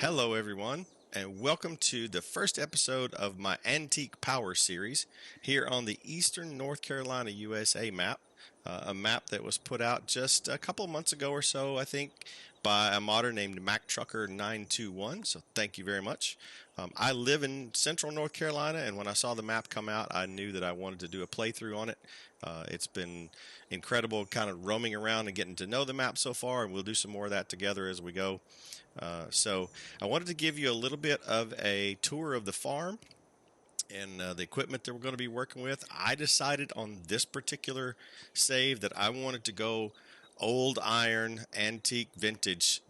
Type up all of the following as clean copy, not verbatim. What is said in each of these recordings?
Hello, everyone, and welcome to the first episode of my Antique Power series here on the Eastern North Carolina, USA map. A map that was put out just a couple of months ago or so, I think, by a modder named MacTrucker921. So thank you very much. I live in central North Carolina, and when I saw the map come out, I knew that I wanted to do a playthrough on it. It's been incredible kind of roaming around and getting to know the map so far, and we'll do some more of that together as we go. So I wanted to give you a little bit of a tour of the farm and the equipment that we're going to be working with. I decided on this particular save that I wanted to go old iron, antique, vintage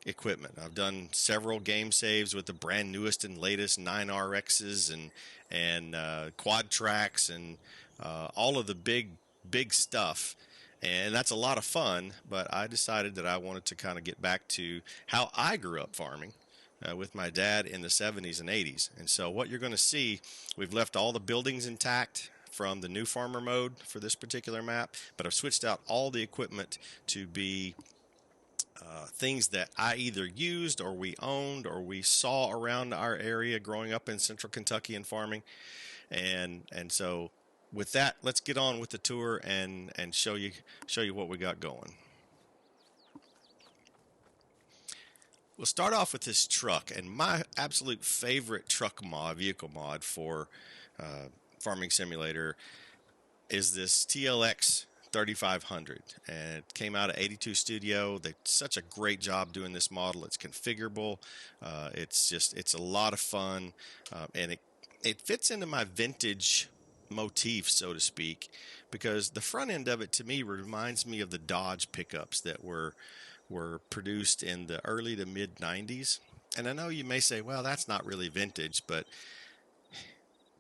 equipment. I've done several game saves with the brand newest and latest 9RXs and quad tracks and all of the big stuff. And that's a lot of fun, but I decided that I wanted to kind of get back to how I grew up farming with my dad in the 70s and 80s. And so what you're going to see, we've left all the buildings intact from the new farmer mode for this particular map, but I've switched out all the equipment to be things that I either used or we owned or we saw around our area growing up in central Kentucky and farming. And so with that, let's get on with the tour and show you what we got going. We'll start off with this truck, and my absolute favorite truck vehicle mod for Farming Simulator is this TLX 3500, and it came out of 82 Studio. They did such a great job doing this model. It's configurable. It's a lot of fun, and it fits into my vintage motif, so to speak, because the front end of it to me reminds me of the Dodge pickups that were produced in the early to mid 90s. And I know you may say, well, that's not really vintage, but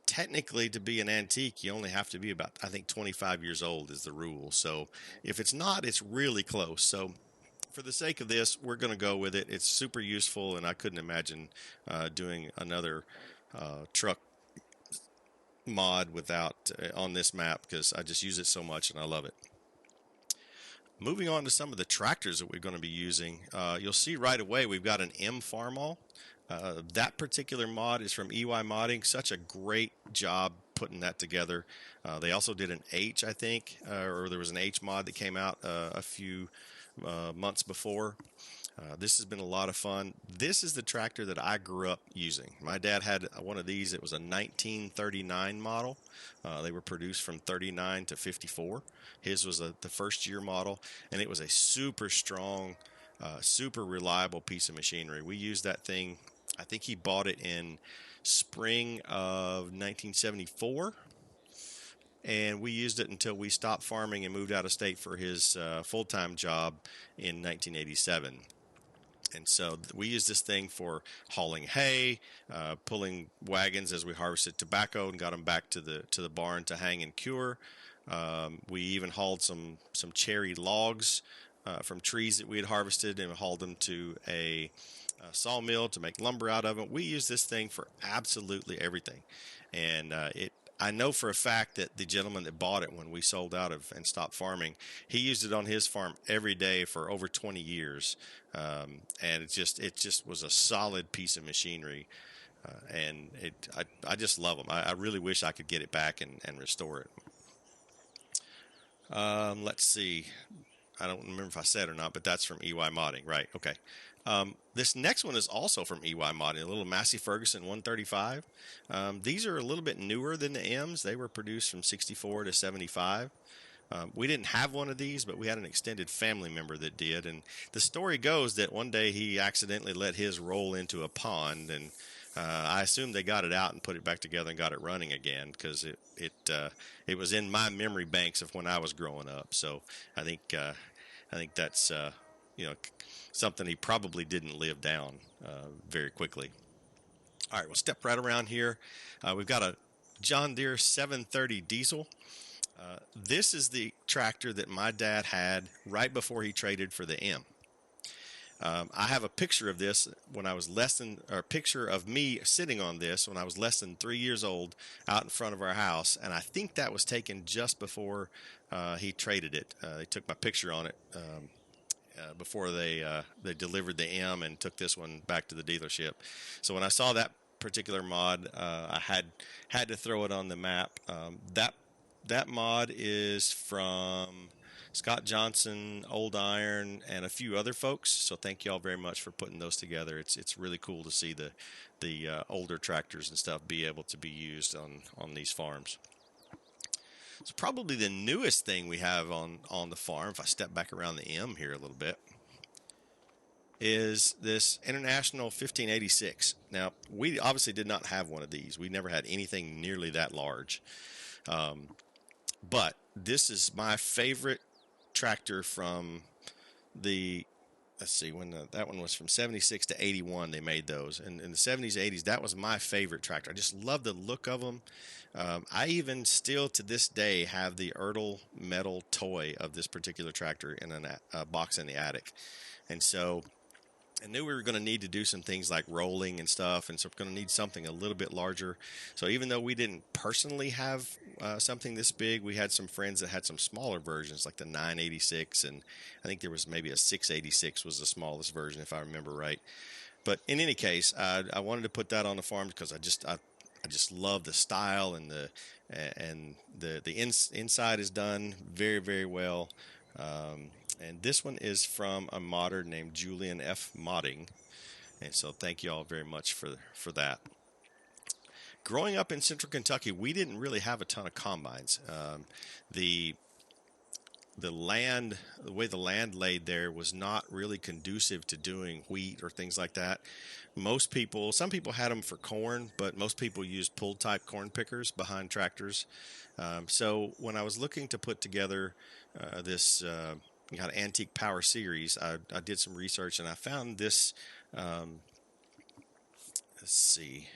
technically to be an antique you only have to be about, I think, 25 years old is the rule. So if it's not, it's really close. So for the sake of this, we're going to go with it. It's super useful, and I couldn't imagine doing another truck mod without on this map, because I just use it so much and I love it. Moving on to some of the tractors that we're going to be using, you'll see right away we've got an M Farmall. That particular mod is from EY Modding. Such a great job putting that together. They also did an H, I think, or there was an H mod that came out a few months before. This has been a lot of fun. This is the tractor that I grew up using. My dad had one of these. It was a 1939 model. They were produced from 39 to 54. His was the first year model, and it was a super strong, super reliable piece of machinery. We used that thing. I think he bought it in spring of 1974. And we used it until we stopped farming and moved out of state for his full-time job in 1987. And so we used this thing for hauling hay, pulling wagons as we harvested tobacco and got them back to the barn to hang and cure. We even hauled some cherry logs from trees that we had harvested and hauled them to a sawmill to make lumber out of them. We used this thing for absolutely everything. And I know for a fact that the gentleman that bought it when we sold out of and stopped farming, he used it on his farm every day for over 20 years. And it just was a solid piece of machinery. And I just love them. I really wish I could get it back and restore it. Let's see. I don't remember if I said or not, but that's from EY Modding, right? Okay. This next one is also from EY Modding, a little Massey Ferguson 135. These are a little bit newer than the M's. They were produced from 64 to 75. We didn't have one of these, but we had an extended family member that did. And the story goes that one day he accidentally let his roll into a pond, and I assume they got it out and put it back together and got it running again, because it was in my memory banks of when I was growing up. So I think that's something he probably didn't live down very quickly. All right, we'll step right around here. We've got a John Deere 730 diesel. This is the tractor that my dad had right before he traded for the M. I have a picture of this when I was a picture of me sitting on this when I was less than 3 years old out in front of our house, and I think that was taken just before he traded it. They took my picture on it before they delivered the M and took this one back to the dealership. So when I saw that particular mod, I had to throw it on the map. That mod is from Scott Johnson, Old Iron, and a few other folks. So thank you all very much for putting those together. It's really cool to see the older tractors and stuff be able to be used on these farms. It's probably the newest thing we have on the farm, if I step back around the M here a little bit, is this International 1586. Now, we obviously did not have one of these. We never had anything nearly that large. But this is my favorite tractor from the, let's see, when that one was from 76 to 81, they made those. And in the 70s, 80s, that was my favorite tractor. I just love the look of them. I even still to this day have the RDAllen metal toy of this particular tractor in a box in the attic. And so I knew we were going to need to do some things like rolling and stuff, and so we're going to need something a little bit larger. So even though we didn't personally have something this big, we had some friends that had some smaller versions, like the 986, and I think there was maybe a 686 was the smallest version, if I remember right. But in any case, I wanted to put that on the farm because I just love the style, and the inside is done very, very well. And this one is from a modder named Julian F. Modding. And so thank you all very much for that. Growing up in central Kentucky, we didn't really have a ton of combines. The way the land laid there was not really conducive to doing wheat or things like that. Some people had them for corn, but most people used pulled type corn pickers behind tractors. So when I was looking to put together this kind of antique power series, I did some research and I found this. Let's see,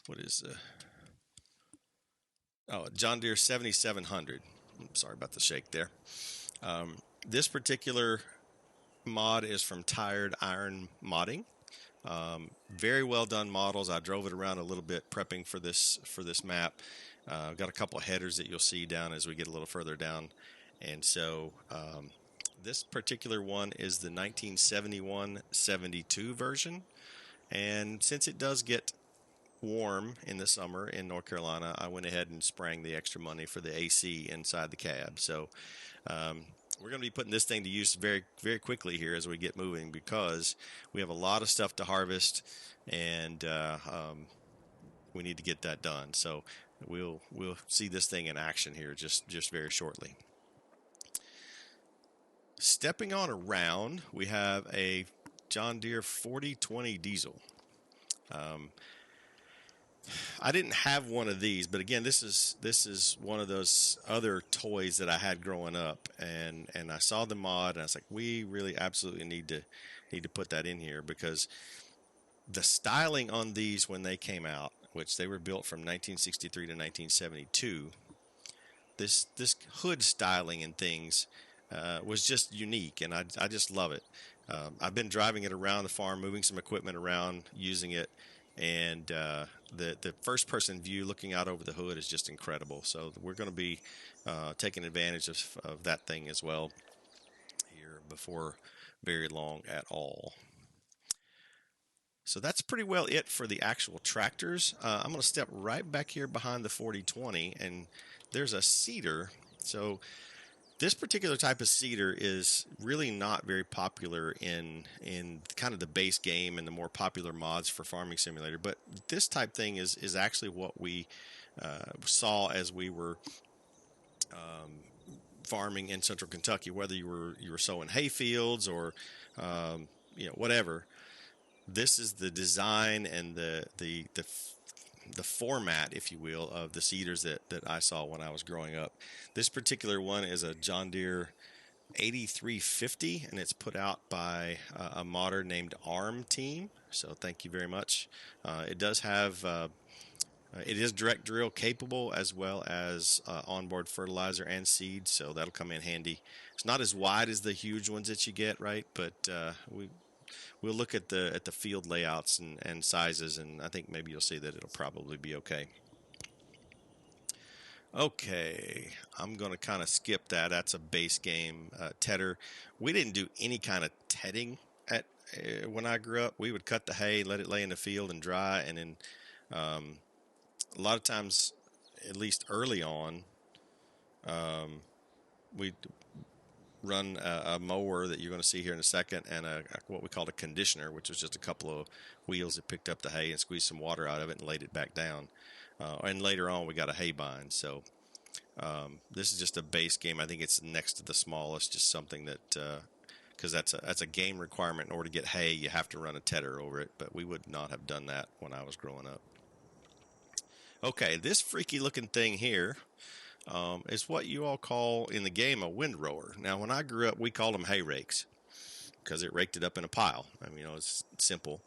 what is John Deere 7700. I'm sorry about the shake there. This particular mod is from Tired Iron Modding. Very well done models. I drove it around a little bit prepping for this map. I've got a couple of headers that you'll see down as we get a little further down. And so this particular one is the 1971-72 version. And since it does get warm in the summer in North Carolina, I went ahead and sprang the extra money for the AC inside the cab. So we're going to be putting this thing to use very, very quickly here as we get moving, because we have a lot of stuff to harvest, and we need to get that done. So we'll see this thing in action here just very shortly. Stepping on around, we have a John Deere 4020 diesel. I didn't have one of these, but again, this is one of those other toys that I had growing up, and I saw the mod, and I was like, we really absolutely need to put that in here, because the styling on these when they came out, which they were built from 1963 to 1972, this hood styling and things was just unique, and I just love it. I've been driving it around the farm, moving some equipment around, using it, and the first person view looking out over the hood is just incredible. So we're going to be taking advantage of that thing as well here before very long at all. So that's pretty well it for the actual tractors. I'm going to step right back here behind the 4020, and there's a seeder. So this particular type of seeder is really not very popular in kind of the base game and the more popular mods for Farming Simulator. But this type thing is actually what we saw as we were farming in central Kentucky, whether you were sowing hay fields or whatever. This is the design and the format, if you will, of the seeders that I saw when I was growing up. This particular one is a John Deere 8350, and it's put out by a modder named Arm Team. So thank you very much. It does have, it is direct drill capable, as well as onboard fertilizer and seed, so that'll come in handy. It's not as wide as the huge ones that you get, right? But we'll look at the field layouts and sizes, and I think maybe you'll see that it'll probably be okay. Okay, I'm going to kind of skip that. That's a base game tedder. We didn't do any kind of tedding at when I grew up. We would cut the hay, let it lay in the field and dry, and then um, a lot of times, at least early on, we'd run a mower that you're going to see here in a second, and what we called a conditioner, which was just a couple of wheels that picked up the hay and squeezed some water out of it and laid it back down. And later on, we got a hay bind. So this is just a base game. I think it's next to the smallest, just something that because that's a game requirement. In order to get hay, you have to run a tedder over it. But we would not have done that when I was growing up. Okay, this freaky looking thing here is what you all call in the game a windrower. Now, when I grew up, we called them hay rakes because it raked it up in a pile. I mean, it's simple.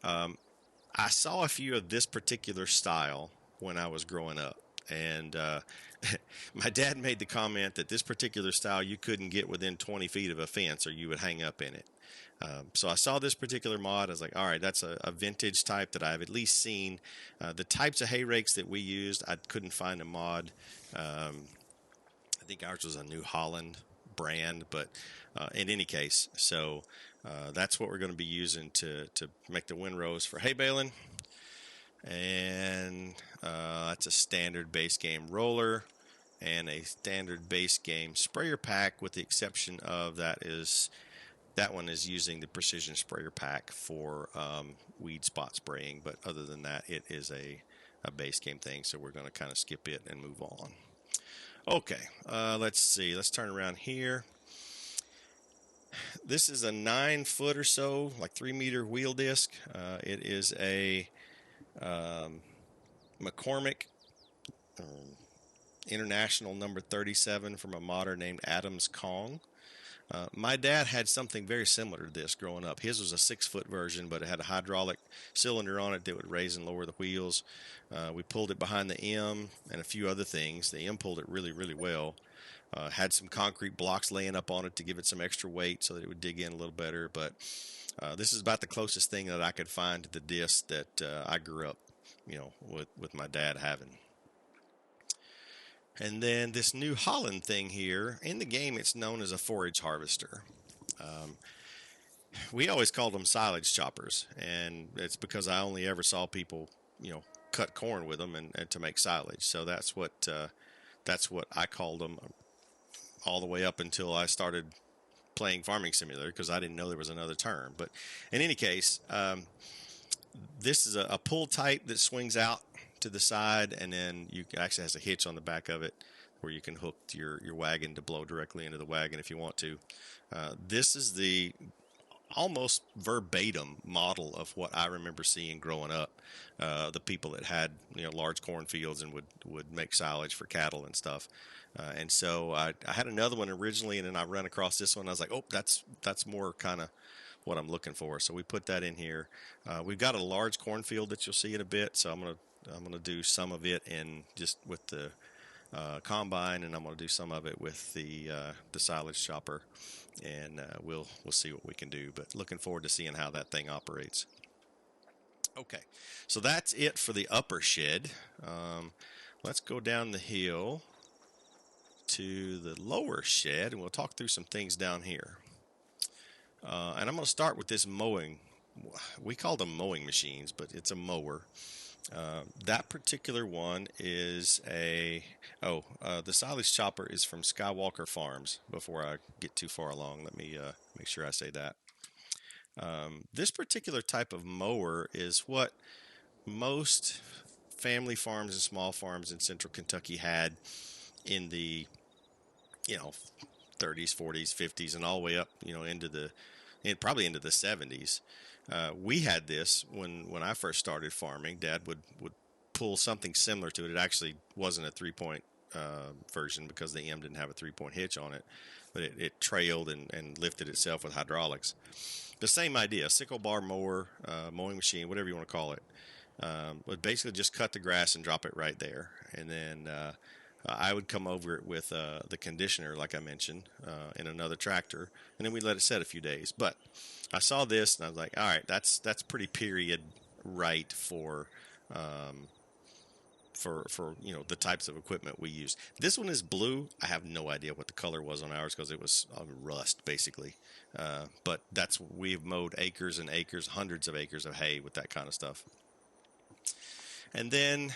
I saw a few of this particular style when I was growing up, and my dad made the comment that this particular style you couldn't get within 20 feet of a fence or you would hang up in it. So I saw this particular mod. I was like, all right, that's a vintage type that I've at least seen. The types of hay rakes that we used, I couldn't find a mod. I think ours was a New Holland brand, but in any case, so that's what we're going to be using to make the windrows for hay baling. And that's a standard base game roller and a standard base game sprayer pack, with the exception of that one is using the precision sprayer pack for weed spot spraying. But other than that, it is a base game thing, so we're going to kind of skip it and move on. Okay, let's see. Let's turn around here. This is a 9 foot or so, like 3 meter wheel disc. It is a McCormick International number 37 from a modder named Adams Kong. My dad had something very similar to this growing up. His was a 6 foot version, but it had a hydraulic cylinder on it that would raise and lower the wheels. We pulled it behind the M and a few other things. The M pulled it really, really well. Had some concrete blocks laying up on it to give it some extra weight so that it would dig in a little better. But this is about the closest thing that I could find to the disc that I grew up, with my dad having. And then this New Holland thing here, in the game it's known as a forage harvester. We always called them silage choppers, and it's because I only ever saw people, cut corn with them and to make silage. So that's what I called them all the way up until I started playing Farming Simulator, because I didn't know there was another term. But in any case, this is a pull type that swings out to the side, and then you actually has a hitch on the back of it where you can hook your wagon to blow directly into the wagon if you want to. This is the almost verbatim model of what I remember seeing growing up. The people that had large cornfields and would make silage for cattle and stuff. And so I had another one originally, and then I ran across this one. I was like, oh, that's more kind of what I'm looking for. So we put that in here. We've got a large cornfield that you'll see in a bit, so I'm gonna do some of it in just with the combine, and I'm gonna do some of it with the silage chopper, and we'll see what we can do. But looking forward to seeing how that thing operates. Okay, so that's it for the upper shed. Let's go down the hill to the lower shed, and we'll talk through some things down here. And I'm going to start with this mowing. We call them mowing machines, but it's a mower. That particular one is the silage chopper is from Skywalker Farms. Before I get too far along, let me make sure I say that. This particular type of mower is what most family farms and small farms in central Kentucky had in the 30s, 40s, 50s, and all the way up probably into the 70s. We had this when I first started farming. Dad would pull something similar to it. It actually wasn't a 3-point version because the M didn't have a 3-point hitch on it, but it trailed and lifted itself with hydraulics. The same idea, sickle bar mower, mowing machine, whatever you want to call it, would basically just cut the grass and drop it right there. And then I would come over it with the conditioner, like I mentioned, in another tractor, and then we let it set a few days. But I saw this, and I was like, all right, that's pretty period right for for the types of equipment we use. This one is blue. I have no idea what the color was on ours because it was rust basically. But we've mowed acres and acres, hundreds of acres of hay with that kind of stuff. And then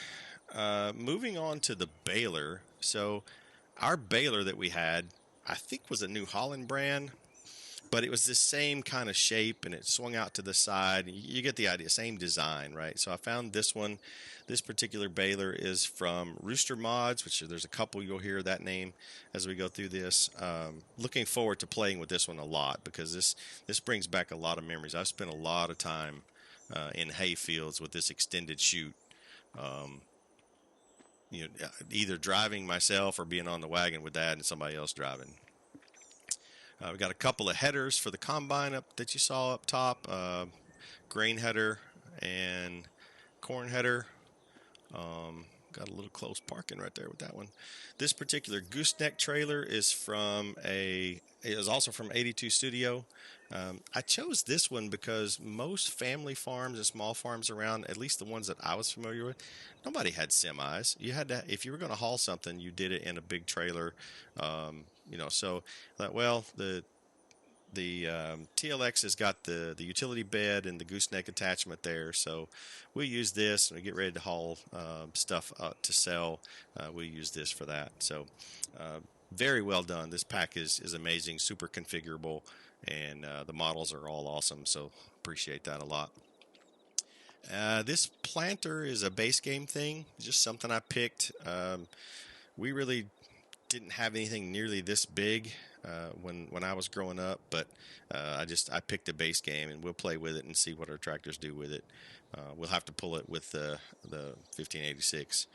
moving on to the baler. So our baler that we had, I think was a New Holland brand, but it was the same kind of shape and it swung out to the side. You get the idea, same design, right? So I found this one. This particular baler is from Rooster Mods, which there's a couple you'll hear that name as we go through this. Looking forward to playing with this one a lot because this brings back a lot of memories. I've spent a lot of time in hay fields with this extended chute. Either driving myself or being on the wagon with Dad and somebody else driving. We've got a couple of headers for the combine up that you saw up top. Grain header and corn header. Got a little close parking right there with that one. This particular gooseneck trailer is also from 82 Studio. I chose this one because most family farms and small farms around, at least the ones that I was familiar with, nobody had semis. You had to, if you were going to haul something, you did it in a big trailer. So I thought, well, the TLX has got the utility bed and the gooseneck attachment there, so we use this and we get ready to haul stuff to sell. We use this for that. So very well done. This pack is amazing, super configurable, and the models are all awesome, so appreciate that a lot. This planter is a base game thing, just something I picked. We really didn't have anything nearly this big when I was growing up, but I picked a base game, and we'll play with it and see what our tractors do with it. We'll have to pull it with the 1586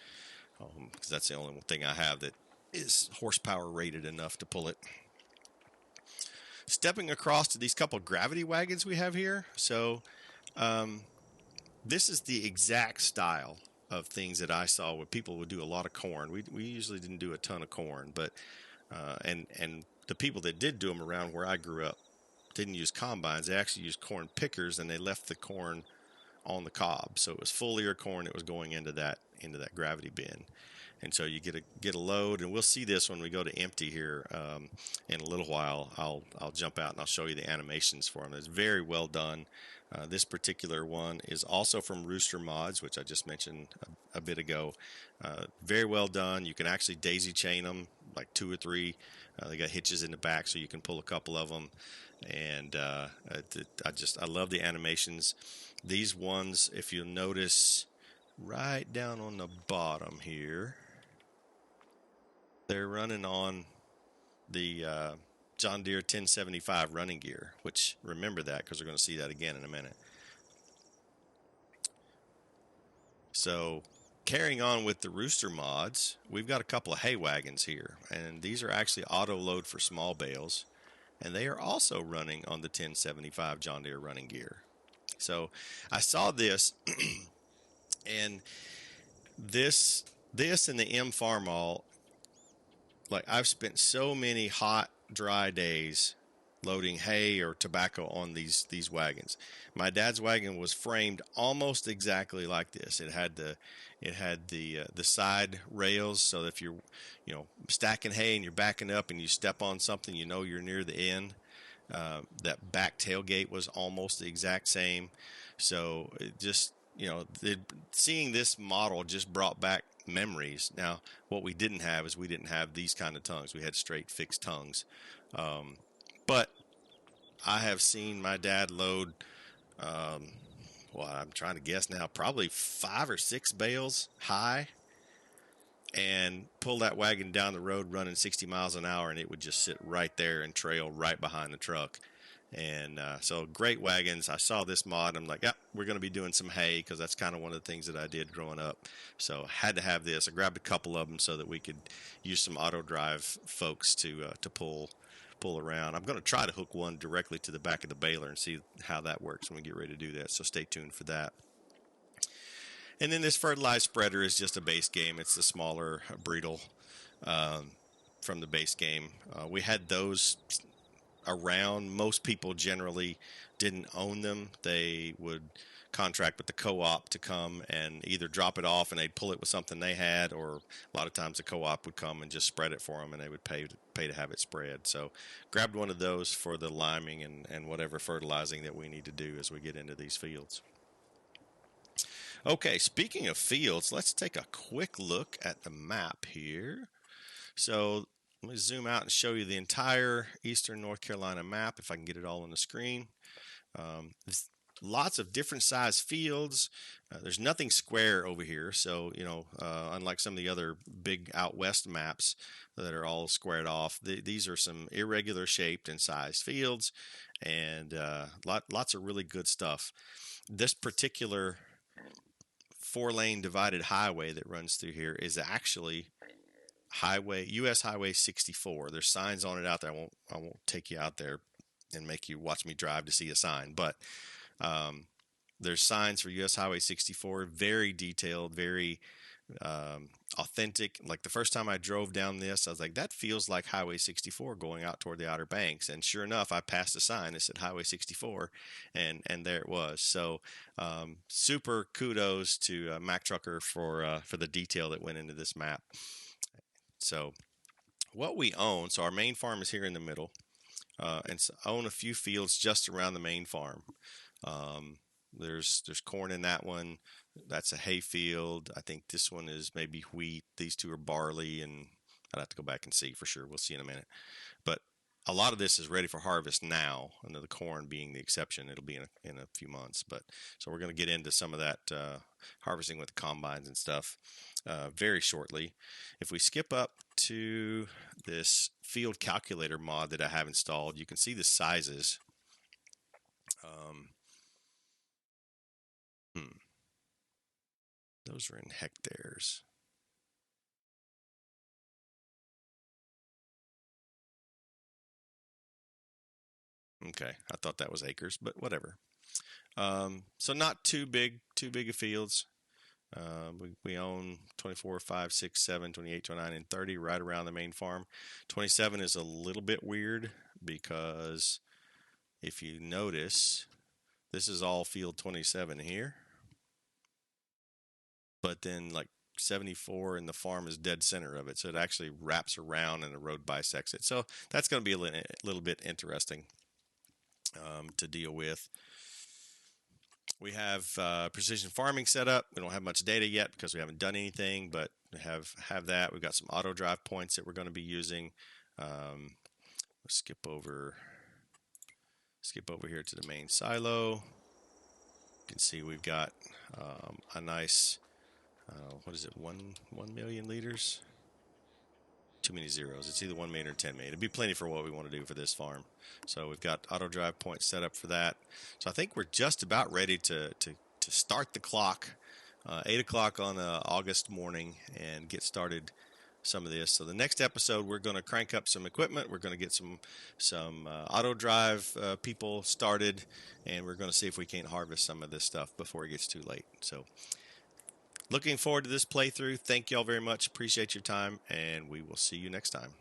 because that's the only thing I have that is horsepower rated enough to pull it. Stepping across to these couple gravity wagons we have here. So this is the exact style of things that I saw where people would do a lot of corn. We usually didn't do a ton of corn, but and the people that did do them around where I grew up didn't use combines. They actually used corn pickers, and they left the corn on the cob. So it was full ear corn that was going into that gravity bin. And so you get a load, and we'll see this when we go to empty here in a little while. I'll jump out and I'll show you the animations for them. It's very well done. This particular one is also from Rooster Mods, which I just mentioned a bit ago. Very well done. You can actually daisy chain them, like 2 or 3. They got hitches in the back, so you can pull a couple of them. And I love the animations. These ones, if you'll notice, right down on the bottom here, they're running on the John Deere 1075 running gear, which remember that because we're going to see that again in a minute. So carrying on with the Rooster mods, we've got a couple of hay wagons here, and these are actually auto load for small bales, and they are also running on the 1075 John Deere running gear. So I saw this and this and the M Farmall, like I've spent so many hot, dry days loading hay or tobacco on these wagons. My dad's wagon was framed almost exactly like this. It had the side rails, so that if you're stacking hay and you're backing up and you step on something, you're near the end. That back tailgate was almost the exact same. So it just seeing this model just brought back memories. Now, what we didn't have is we didn't have these kind of tongues. We had straight fixed tongues. But I have seen my dad load, I'm trying to guess now, probably 5 or 6 bales high, and pull that wagon down the road running 60 miles an hour, and it would just sit right there and trail right behind the truck. And so great wagons. I saw this mod. I'm like, yeah, we're going to be doing some hay because that's kind of one of the things that I did growing up. So had to have this. I grabbed a couple of them so that we could use some auto drive folks to pull around. I'm going to try to hook one directly to the back of the baler and see how that works when we get ready to do that. So stay tuned for that. And then this fertilized spreader is just a base game. It's the smaller Breedle from the base game. We had those around. Most people generally didn't own them. They would contract with the co-op to come and either drop it off and they'd pull it with something they had, or a lot of times the co-op would come and just spread it for them and they would pay to have it spread. So grabbed one of those for the liming and whatever fertilizing that we need to do as we get into these fields. Okay, speaking of fields, let's take a quick look at the map here. So let me zoom out and show you the entire eastern North Carolina map, if I can get it all on the screen. There's lots of different size fields. There's nothing square over here, so unlike some of the other big out west maps that are all squared off, these are some irregular shaped and sized fields, and lots of really good stuff. This particular 4-lane divided highway that runs through here is actually US Highway 64. There's signs on it out there. I won't take you out there and make you watch me drive to see a sign, but there's signs for US Highway 64, very detailed, very authentic. Like the first time I drove down this, I was like, that feels like Highway 64 going out toward the Outer Banks. And sure enough, I passed a sign that said Highway 64, and there it was. So super kudos to Mack Trucker for the detail that went into this map. So what we own, so our main farm is here in the middle, and so I own a few fields just around the main farm. There's corn in that one. That's a hay field. I think this one is maybe wheat. These two are barley, and I'd have to go back and see for sure. We'll see in a minute. But a lot of this is ready for harvest now, and the corn being the exception. It'll be in a few months. But so we're going to get into some of that harvesting with the combines and stuff very shortly. If we skip up to this field calculator mod that I have installed, you can see the sizes. Those are in hectares. Okay, I thought that was acres, but whatever. So not too big of fields. We own 24, 5, 6, 7, 28, 29, and 30 right around the main farm. 27 is a little bit weird because if you notice, this is all field 27 here. But then like 74 and the farm is dead center of it. So it actually wraps around and the road bisects it. So that's going to be a little bit interesting to deal with. We have precision farming set up. We don't have much data yet because we haven't done anything, but we have that. We've got some auto drive points that we're going to be using. Let's skip over here to the main silo. You can see we've got a nice, what is it, 1 million liters? Too many zeros. It's either 1 million or 10 million. It'd be plenty for what we want to do for this farm. So we've got auto drive points set up for that. So I think we're just about ready to start the clock, 8 o'clock on August morning, and get started some of this. So the next episode, we're going to crank up some equipment. We're going to get some auto drive people started, and we're going to see if we can't harvest some of this stuff before it gets too late. So looking forward to this playthrough. Thank you all very much. Appreciate your time, and we will see you next time.